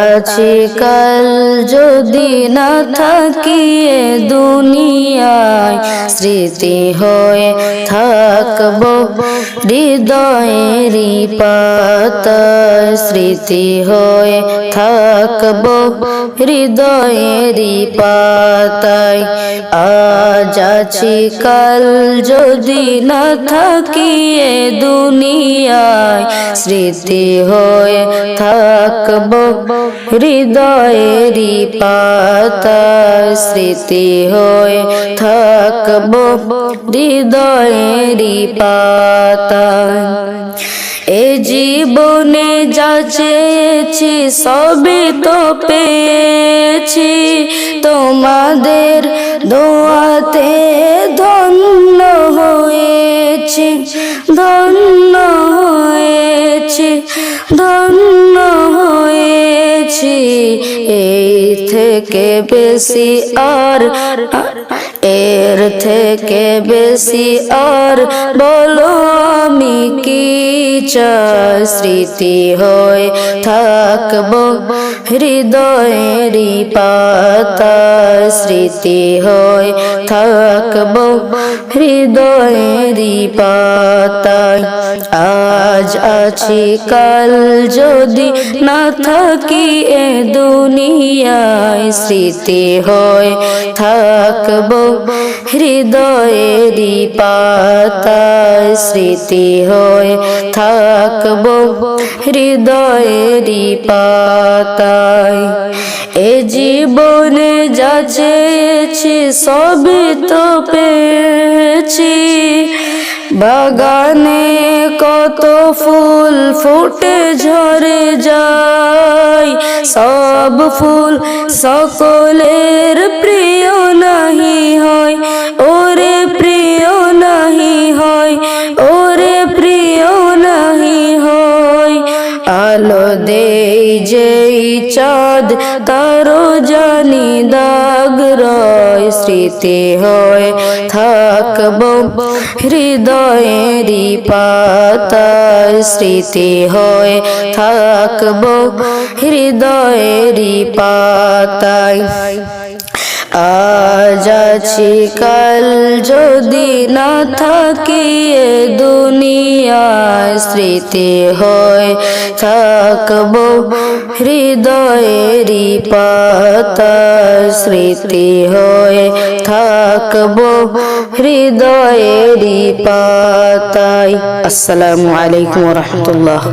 আছি কাল যদি না থাকি এ দুনিয়ায়, স্মৃতি হয়ে থাকব হৃদয়েরই পাতায়, স্মৃতি হয়ে থাকব হৃদয়েরই পাতায়। আজ আছি কাল যদি না থাকি এ দুনিয়ায়, স্মৃতি হয়ে থাকব হৃদয়েরই পাতায়, স্মৃতি হয়ে থাকব হৃদয়েরই পাতায়। এ জীবনে যা চেয়েছি সবই তো পেয়েছি, তোমাদের দোয়াতে ধন্য হয়েছি, ধন্য হয়েছি, ধন্য হয়েছি। এই থেকে বেশি আর, এর থেকে বেশি আর বলো আমি কি চাই, স্মৃতি হয়ে থাকব হৃদয়েরই পাতায়, স্মৃতি হয়ে থাকব হৃদয়েরই পাতায়। আজ আছি কাল যদি না থাকি এ দুনিয়ায়, স্মৃতি হয়ে থাকব হৃদয়েরই পাতায়, স্মৃতি হয়ে থাকব হৃদয়েরই পাতায়। এ জীবনে যা চেয়েছি সবই তো পেয়েছি, বাগানে কত ফুল ফুটে ঝরে যায়, সব ফুল সকলের প্রিয় নাহি হয়, ওরে প্রিয় নাহি হয়, ওরে প্রিয় নাহি হয়। আলো দেই যেই চাঁদ তারও জানি দাগ রয়, স্মৃতি হয়ে থাকব হৃদয়েরই পাতায়, স্মৃতি হয়ে থাকব হৃদয়েরই পাতায়। আজ আছি কাল যদি না থাকি এ দুনিয়ায়, স্মৃতি হয়ে থাকব হৃদয়েরই পাতায়, স্মৃতি হয়ে থাকব হৃদয়েরই পাতায়। আসসালামু আলাইকুম ওয়া রাহমাতুল্লাহ।